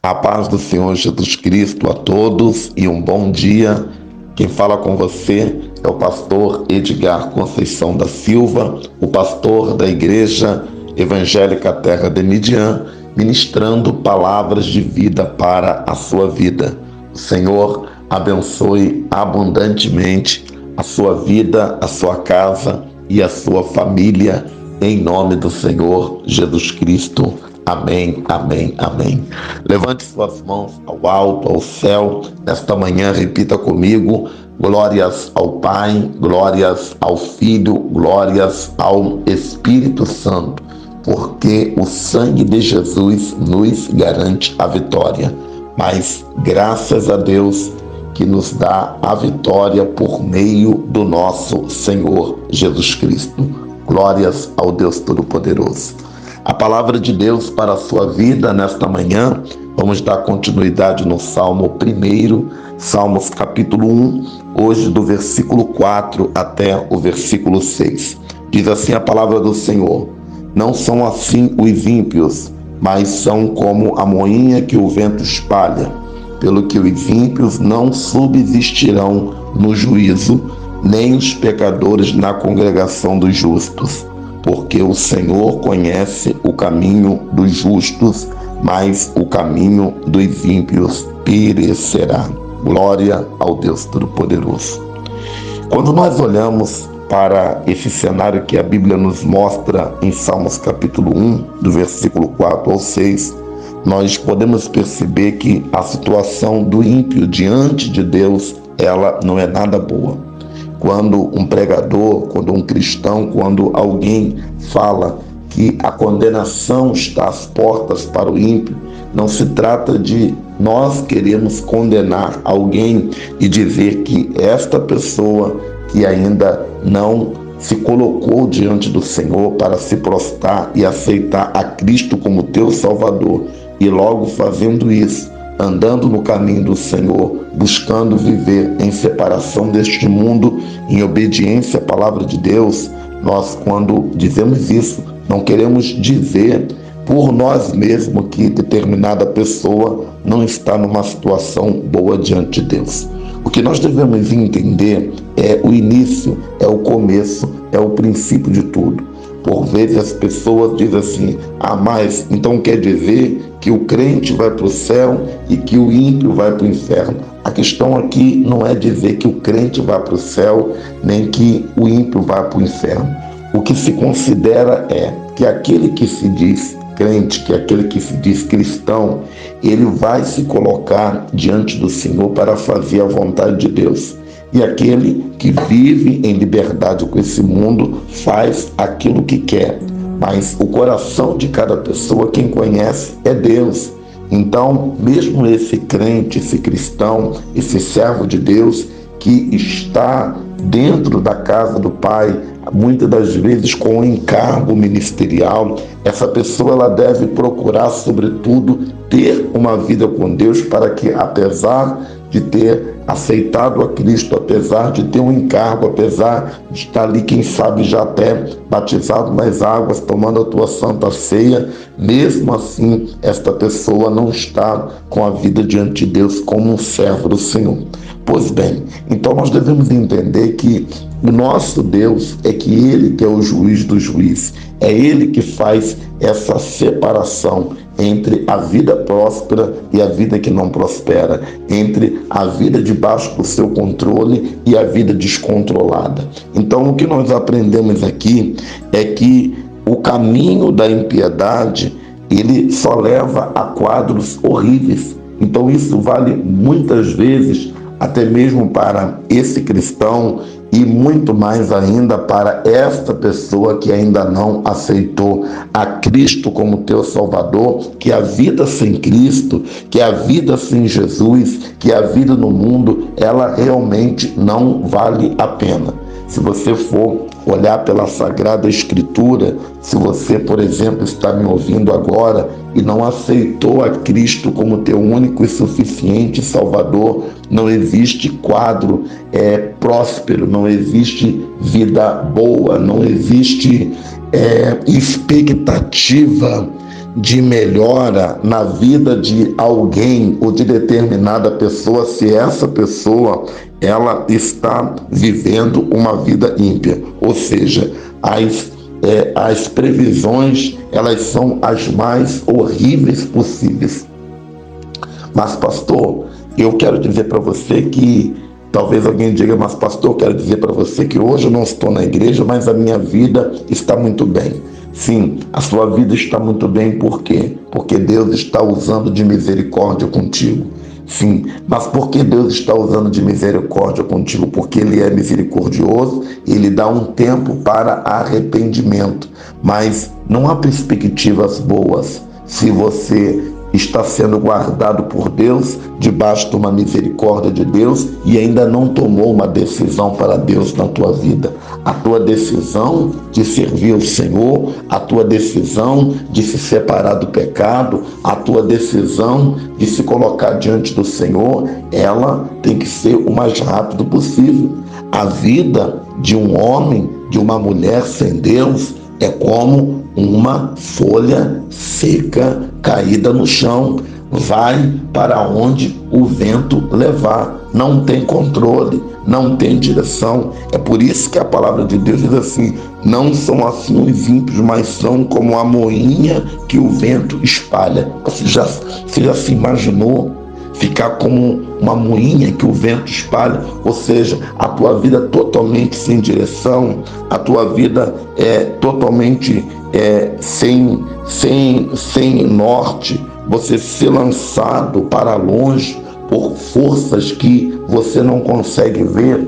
A paz do Senhor Jesus Cristo a todos e um bom dia. Quem fala com você é o pastor Edgar Conceição da Silva, o pastor da Igreja Evangélica Terra de Midian, ministrando palavras de vida para a sua vida. O Senhor abençoe abundantemente a sua vida, a sua casa e a sua família, em nome do Senhor Jesus Cristo. Amém, amém, amém. Levante suas mãos ao alto, ao céu. Nesta manhã, repita comigo: glórias ao Pai, glórias ao Filho, glórias ao Espírito Santo, porque o sangue de Jesus nos garante a vitória. Mas graças a Deus que nos dá a vitória por meio do nosso Senhor Jesus Cristo. Glórias ao Deus Todo-Poderoso. A palavra de Deus para a sua vida nesta manhã, vamos dar continuidade no Salmo 1, Salmos capítulo 1, hoje do versículo 4 até o versículo 6. Diz assim a palavra do Senhor: não são assim os ímpios, mas são como a moinha que o vento espalha. Pelo que os ímpios não subsistirão no juízo, nem os pecadores na congregação dos justos. Porque o Senhor conhece o caminho dos justos, mas o caminho dos ímpios perecerá. Glória ao Deus Todo-Poderoso. Quando nós olhamos para esse cenário que a Bíblia nos mostra em Salmos capítulo 1, do versículo 4 ao 6, nós podemos perceber que a situação do ímpio diante de Deus, ela não é nada boa. Quando um pregador, quando um cristão, quando alguém fala que a condenação está às portas para o ímpio, não se trata de nós queremos condenar alguém e dizer que esta pessoa que ainda não se colocou diante do Senhor para se prostrar e aceitar a Cristo como teu Salvador, e logo fazendo isso, andando no caminho do Senhor, buscando viver em separação deste mundo, em obediência à palavra de Deus, nós, quando dizemos isso, não queremos dizer por nós mesmos que determinada pessoa não está numa situação boa diante de Deus. O que nós devemos entender é o início, é o começo, é o princípio de tudo. Por vezes as pessoas dizem assim: mas então quer dizer que o crente vai para o céu e que o ímpio vai para o inferno. A questão aqui não é dizer que o crente vai para o céu, nem que o ímpio vai para o inferno. O que se considera é que aquele que se diz crente, que aquele que se diz cristão, ele vai se colocar diante do Senhor para fazer a vontade de Deus. E aquele que vive em liberdade com esse mundo faz aquilo que quer. Mas o coração de cada pessoa, quem conhece, é Deus. Então, mesmo esse crente, esse cristão, esse servo de Deus que está dentro da casa do Pai, muitas das vezes com um encargo ministerial, essa pessoa ela deve procurar, sobretudo, ter uma vida com Deus para que, apesar de ter aceitado a Cristo, apesar de ter um encargo, apesar de estar ali, quem sabe, já até batizado nas águas, tomando a tua santa ceia, mesmo assim, esta pessoa não está com a vida diante de Deus como um servo do Senhor. Pois bem, então nós devemos entender que o nosso Deus é que Ele que é o juiz dos juízes, é Ele que faz essa separação entre a vida próspera e a vida que não prospera, entre a vida debaixo do seu controle e a vida descontrolada. Então, o que nós aprendemos aqui é que o caminho da impiedade, ele só leva a quadros horríveis. Então, isso vale muitas vezes até mesmo para esse cristão e muito mais ainda para esta pessoa que ainda não aceitou a Cristo como teu Salvador, que a vida sem Cristo, que a vida sem Jesus, que a vida no mundo, ela realmente não vale a pena. Se você for olhar pela Sagrada Escritura, se você, por exemplo, está me ouvindo agora e não aceitou a Cristo como teu único e suficiente Salvador, não existe quadro próspero, não existe vida boa, não existe expectativa de melhora na vida de alguém ou de determinada pessoa se essa pessoa ela está vivendo uma vida ímpia. Ou seja, as previsões elas são as mais horríveis possíveis. Mas, pastor, eu quero dizer para você que talvez alguém diga, mas pastor, eu quero dizer para você que hoje eu não estou na igreja, mas a minha vida está muito bem. Sim, a sua vida está muito bem, por quê? Porque Deus está usando de misericórdia contigo. Sim, mas por que Deus está usando de misericórdia contigo? Porque Ele é misericordioso, Ele dá um tempo para arrependimento, mas não há perspectivas boas se você está sendo guardado por Deus, debaixo de uma misericórdia de Deus e ainda não tomou uma decisão para Deus na tua vida. A tua decisão de servir ao Senhor, a tua decisão de se separar do pecado, a tua decisão de se colocar diante do Senhor, ela tem que ser o mais rápido possível. A vida de um homem, de uma mulher sem Deus, é como uma folha seca caída no chão. Vai para onde o vento levar. Não tem controle, não tem direção. É por isso que a palavra de Deus diz assim: não são assim os ímpios, mas são como a moinha que o vento espalha. Você já se imaginou ficar como uma moinha que o vento espalha? Ou seja, a tua vida totalmente sem direção, a tua vida é totalmente sem norte, você ser lançado para longe por forças que você não consegue ver.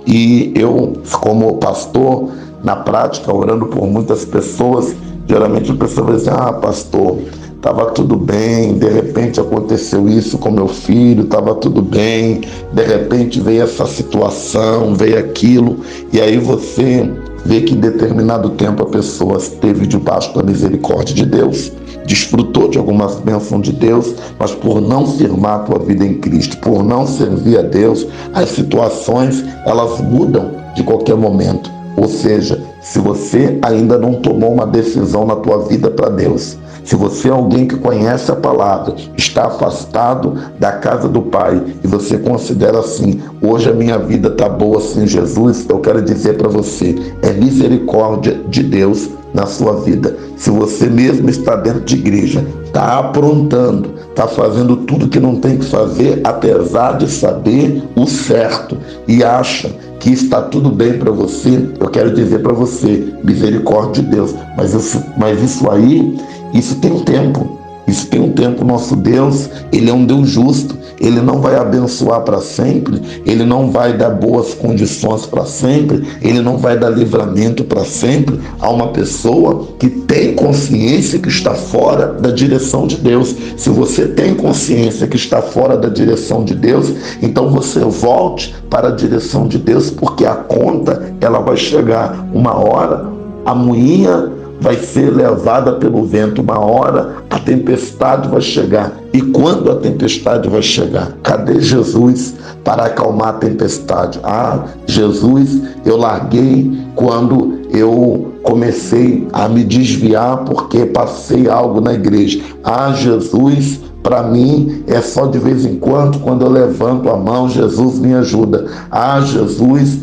E eu, como pastor, na prática, orando por muitas pessoas, geralmente a pessoa vai dizer: ah, pastor, estava tudo bem, de repente aconteceu isso com meu filho, estava tudo bem, de repente veio essa situação, veio aquilo, e aí você vê que em determinado tempo a pessoa esteve debaixo da misericórdia de Deus, desfrutou de algumas bênçãos de Deus, mas por não firmar a tua vida em Cristo, por não servir a Deus, as situações elas mudam de qualquer momento. Ou seja, se você ainda não tomou uma decisão na tua vida para Deus, se você é alguém que conhece a palavra, está afastado da casa do Pai e você considera assim: hoje a minha vida está boa sem Jesus, eu quero dizer para você, é misericórdia de Deus na sua vida. Se você mesmo está dentro de igreja, está aprontando, está fazendo tudo que não tem que fazer, apesar de saber o certo, e acha que está tudo bem para você, eu quero dizer para você, misericórdia de Deus. Mas isso tem um tempo. Isso tem um tempo. Nosso Deus, Ele é um Deus justo. Ele não vai abençoar para sempre. Ele não vai dar boas condições para sempre. Ele não vai dar livramento para sempre a uma pessoa que tem consciência que está fora da direção de Deus. Se você tem consciência que está fora da direção de Deus, então você volte para a direção de Deus, porque a conta ela vai chegar. Uma hora a moinha vai ser levada pelo vento, uma hora a tempestade vai chegar. E quando a tempestade vai chegar, cadê Jesus para acalmar a tempestade? Ah, Jesus eu larguei quando eu comecei a me desviar porque passei algo na igreja. Ah, Jesus, para mim é só de vez em quando eu levanto a mão, Jesus me ajuda. Ah, Jesus,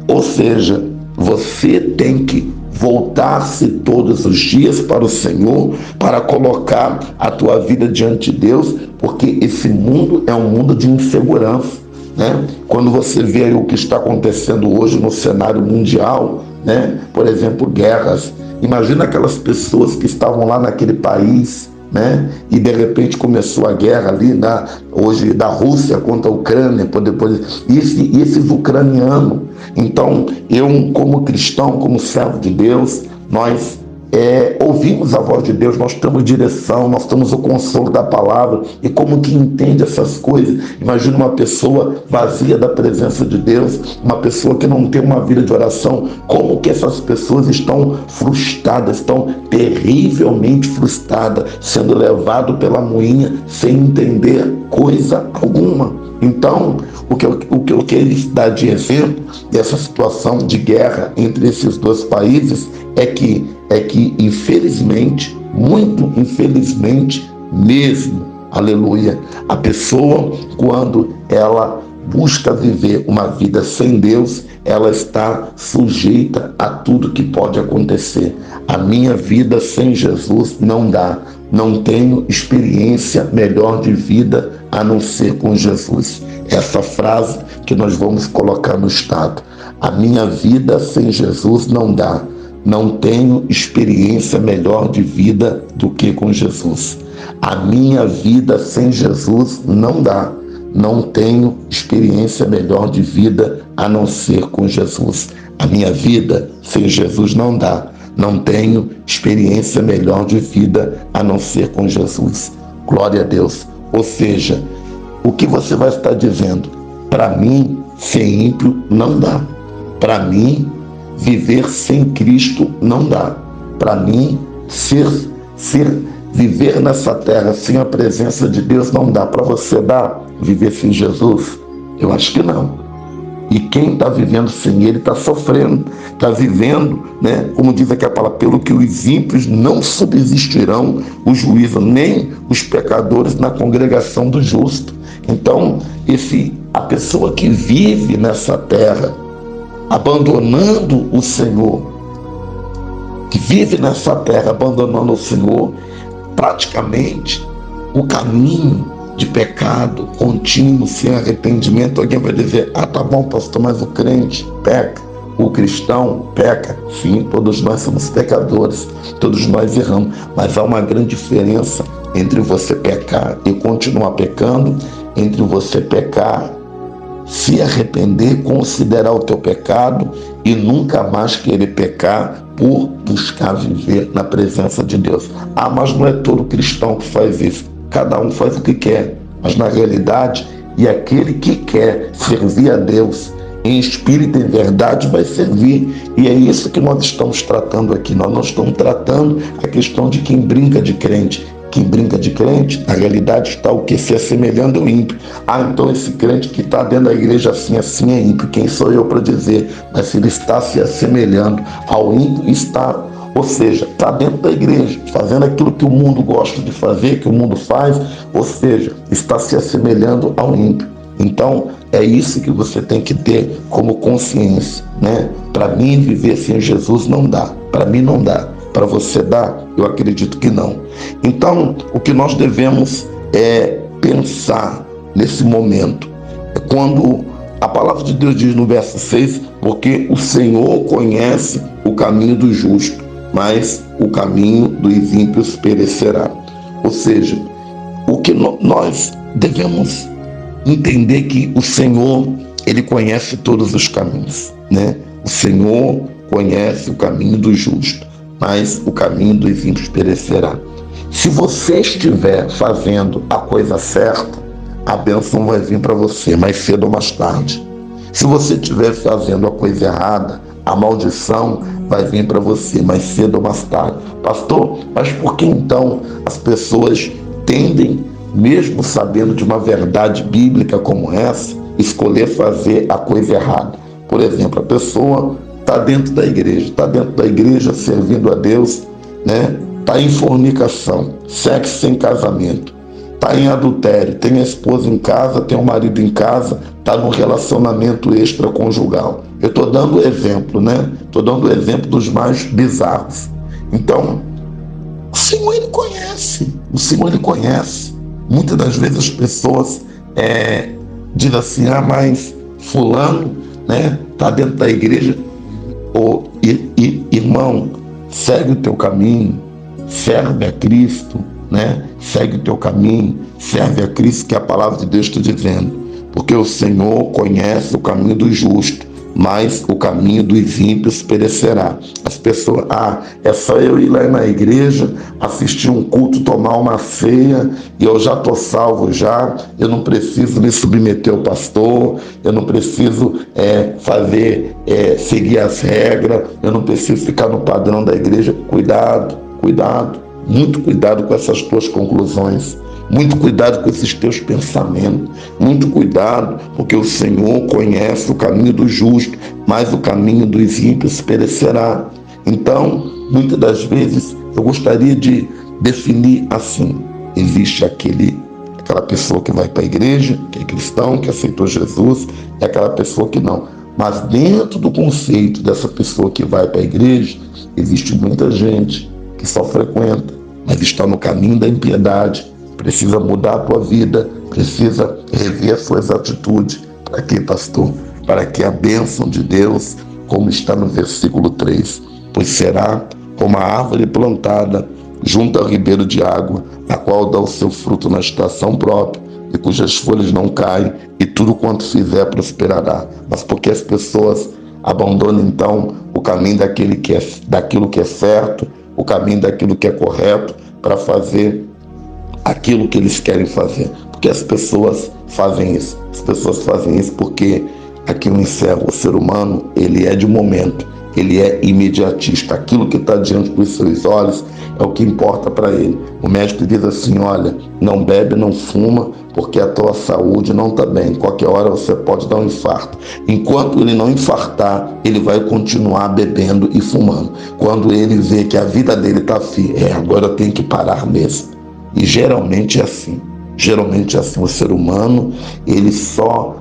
ou seja, você tem que voltar-se todos os dias para o Senhor, para colocar a tua vida diante de Deus, porque esse mundo é um mundo de insegurança, né? Quando você vê aí o que está acontecendo hoje no cenário mundial, né? Por exemplo, guerras. Imagina aquelas pessoas que estavam lá naquele país, né? E de repente começou a guerra ali hoje da Rússia contra a Ucrânia, depois esses ucranianos. Então eu, como cristão, como servo de Deus, nós ouvimos a voz de Deus, nós temos direção, nós temos o consolo da palavra. E como que entende essas coisas? Imagina uma pessoa vazia da presença de Deus, uma pessoa que não tem uma vida de oração. Como que essas pessoas estão frustradas, estão terrivelmente frustradas, sendo levado pela moinha sem entender coisa alguma. Então, o que eu quero dar de exemplo dessa situação de guerra entre esses dois países é que é que, infelizmente, muito infelizmente mesmo, aleluia, a pessoa, quando ela busca viver uma vida sem Deus, ela está sujeita a tudo que pode acontecer. A minha vida sem Jesus não dá. Não tenho experiência melhor de vida a não ser com Jesus. Essa frase que nós vamos colocar no estado. A minha vida sem Jesus não dá. Não tenho experiência melhor de vida do que com Jesus. A minha vida sem Jesus não dá. Não tenho experiência melhor de vida a não ser com Jesus. A minha vida sem Jesus não dá. Não tenho experiência melhor de vida a não ser com Jesus. Glória a Deus. Ou seja, o que você vai estar dizendo? Para mim, ser ímpio não dá. Para mim, viver sem Cristo não dá. Para mim, viver nessa terra sem a presença de Deus não dá. Para você dar, viver sem Jesus? Eu acho que não. E quem está vivendo sem Ele está sofrendo, está vivendo, né? Como diz aqui a palavra, pelo que os ímpios não subsistirão o juízo, nem os pecadores na congregação do justo. Então, a pessoa que vive nessa terra, abandonando o Senhor, que vive nessa terra abandonando o Senhor, praticamente o caminho de pecado contínuo, sem arrependimento. Alguém vai dizer: ah, tá bom, pastor, mas o crente peca, o cristão peca. Sim, todos nós somos pecadores, todos nós erramos, mas há uma grande diferença entre você pecar e continuar pecando, entre você pecar, se arrepender, considerar o teu pecado e nunca mais querer pecar por buscar viver na presença de Deus. Ah, mas não é todo cristão que faz isso. Cada um faz o que quer, mas na realidade, e aquele que quer servir a Deus em espírito e em verdade vai servir. E é isso que nós estamos tratando aqui. Nós não estamos tratando a questão de quem brinca de crente. Quem brinca de crente, na realidade está o que? Se assemelhando ao ímpio. Ah, então esse crente que está dentro da igreja assim é ímpio. Quem sou eu para dizer? Mas se ele está se assemelhando ao ímpio, está. Ou seja, está dentro da igreja, fazendo aquilo que o mundo gosta de fazer, que o mundo faz, ou seja, está se assemelhando ao ímpio. Então, é isso que você tem que ter como consciência, né? Para mim, viver sem Jesus não dá. Para mim não dá. Para você dar, eu acredito que não. Então, o que nós devemos é pensar nesse momento. É quando a palavra de Deus diz no verso 6, porque o Senhor conhece o caminho do justo, mas o caminho dos ímpios perecerá. Ou seja, o que nós devemos entender que o Senhor, Ele conhece todos os caminhos, né? O Senhor conhece o caminho do justo, mas o caminho dos ímpios perecerá. Se você estiver fazendo a coisa certa, a bênção vai vir para você mais cedo ou mais tarde. Se você estiver fazendo a coisa errada, a maldição vai vir para você mais cedo ou mais tarde. Pastor, mas por que então as pessoas tendem, mesmo sabendo de uma verdade bíblica como essa, escolher fazer a coisa errada? Por exemplo, a pessoa está dentro da igreja servindo a Deus, né? Está em fornicação, sexo sem casamento, está em adultério, tem a esposa em casa, tem o marido em casa, está num relacionamento extraconjugal. Eu estou dando exemplo, né? Estou dando o exemplo dos mais bizarros. Então, o Senhor, Ele conhece. O Senhor, Ele conhece. Muitas das vezes as pessoas dizem assim: ah, mas fulano, né, está dentro da igreja. Irmão, segue o teu caminho, serve a Cristo, né? Segue o teu caminho, serve a Cristo, que a palavra de Deus está dizendo. Porque o Senhor conhece o caminho do justo, mas o caminho dos ímpios perecerá. As pessoas, é só eu ir lá na igreja, assistir um culto, tomar uma ceia, e eu já estou salvo já, eu não preciso me submeter ao pastor, eu não preciso seguir as regras, eu não preciso ficar no padrão da igreja. Cuidado, muito cuidado com essas tuas conclusões. Muito cuidado com esses teus pensamentos. Muito cuidado, porque o Senhor conhece o caminho do justo, mas o caminho dos ímpios perecerá. Então, muitas das vezes eu gostaria de definir assim: existe aquela pessoa que vai para a igreja, que é cristão, que aceitou Jesus, e aquela pessoa que não. Mas dentro do conceito dessa pessoa que vai para a igreja, existe muita gente que só frequenta, mas está no caminho da impiedade, precisa mudar a tua vida, precisa rever as suas atitudes. Para quê, pastor? Para que a bênção de Deus, como está no versículo 3, pois será como a árvore plantada junto ao ribeiro de água, a qual dá o seu fruto na estação própria, e cujas folhas não caem, e tudo quanto fizer prosperará. Mas porque as pessoas abandonam então o caminho daquilo que é certo, o caminho daquilo que é correto, para fazer aquilo que eles querem fazer? Porque as pessoas fazem isso. As pessoas fazem isso porque aqui no encerro, o ser humano, ele é de momento, ele é imediatista. Aquilo que está diante dos seus olhos é o que importa para ele. O médico diz assim: olha, não bebe, não fuma, porque a tua saúde não está bem. Qualquer hora você pode dar um infarto. Enquanto ele não infartar, ele vai continuar bebendo e fumando. Quando ele vê que a vida dele está assim, agora eu tenho que parar mesmo. E geralmente é assim. Geralmente é assim. O ser humano, ele só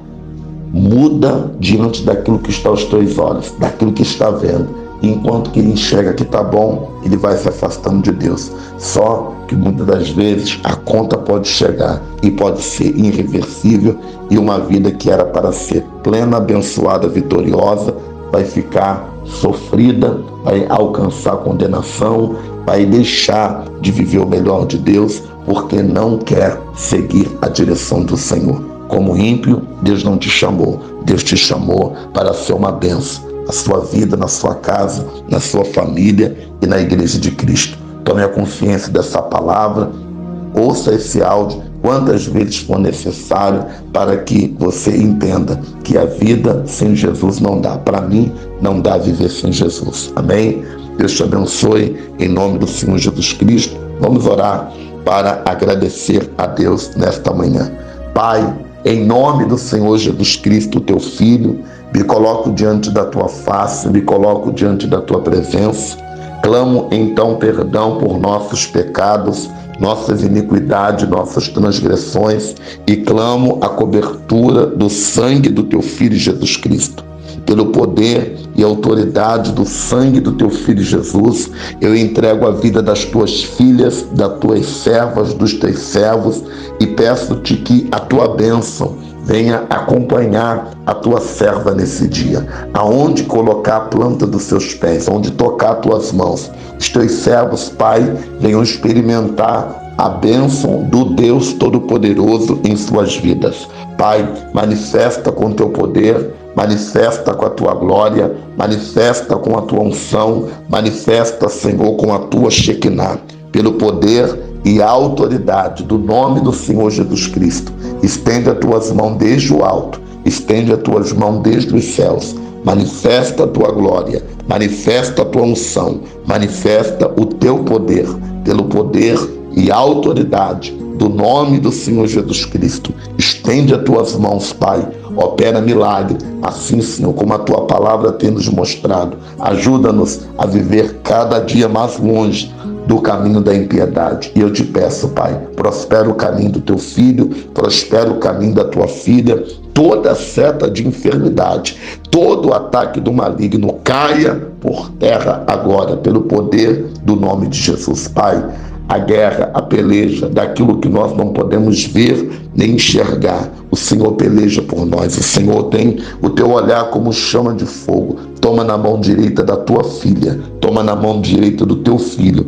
muda diante daquilo que está aos teus olhos, daquilo que está vendo. E enquanto que ele enxerga que está bom, ele vai se afastando de Deus. Só que muitas das vezes a conta pode chegar e pode ser irreversível, e uma vida que era para ser plena, abençoada, vitoriosa, vai ficar sofrida, vai alcançar condenação, vai deixar de viver o melhor de Deus, porque não quer seguir a direção do Senhor. Como ímpio, Deus não te chamou. Deus te chamou para ser uma bênção na sua vida, na sua casa, na sua família e na igreja de Cristo. Tome a consciência dessa palavra, ouça esse áudio quantas vezes for necessário, para que você entenda que a vida sem Jesus não dá. Para mim, não dá viver sem Jesus. Amém? Deus te abençoe, em nome do Senhor Jesus Cristo. Vamos orar para agradecer a Deus nesta manhã. Pai, em nome do Senhor Jesus Cristo, teu Filho, me coloco diante da tua face, me coloco diante da tua presença. Clamo então perdão por nossos pecados, nossas iniquidades, nossas transgressões, e clamo a cobertura do sangue do teu Filho Jesus Cristo. Pelo poder e autoridade do sangue do teu Filho Jesus, eu entrego a vida das tuas filhas, das tuas servas, dos teus servos, e peço-te que a tua bênção venha acompanhar a tua serva nesse dia. Aonde colocar a planta dos seus pés, onde tocar as tuas mãos, os teus servos, Pai, venham experimentar a bênção do Deus Todo-Poderoso em suas vidas. Pai, manifesta com teu poder, manifesta com a tua glória, manifesta com a tua unção, manifesta, Senhor, com a tua Shekinah, pelo poder e a autoridade do nome do Senhor Jesus Cristo. Estende as tuas mãos desde o alto, estende as tuas mãos desde os céus, manifesta a tua glória, manifesta a tua unção, manifesta o teu poder, pelo poder e autoridade do nome do Senhor Jesus Cristo. Estende as tuas mãos, Pai, opera milagre, assim, Senhor, como a tua palavra tem nos mostrado. Ajuda-nos a viver cada dia mais longe do caminho da impiedade. E eu te peço, Pai, prospera o caminho do teu filho, prospera o caminho da tua filha. Toda seta de enfermidade, todo ataque do maligno caia por terra agora, pelo poder do nome de Jesus. Pai, a guerra, a peleja daquilo que nós não podemos ver nem enxergar, o Senhor peleja por nós. O Senhor tem o teu olhar como chama de fogo. Toma na mão direita da tua filha, toma na mão direita do teu filho,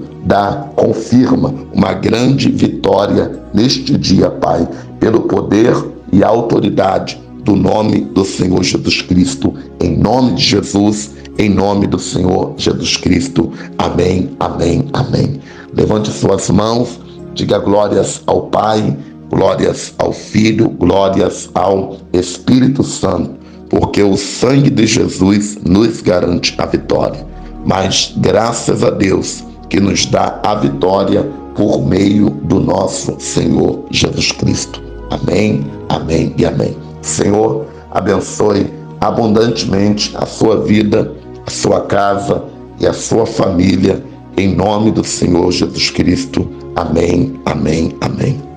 confirma uma grande vitória neste dia, Pai, pelo poder e a autoridade do nome do Senhor Jesus Cristo. Em nome de Jesus, em nome do Senhor Jesus Cristo. Amém, amém, amém. Levante suas mãos, diga glórias ao Pai, glórias ao Filho, glórias ao Espírito Santo, porque o sangue de Jesus nos garante a vitória. Mas graças a Deus que nos dá a vitória por meio do nosso Senhor Jesus Cristo. Amém, amém e amém. Senhor, abençoe abundantemente a sua vida, a sua casa e a sua família, em nome do Senhor Jesus Cristo. Amém, amém, amém.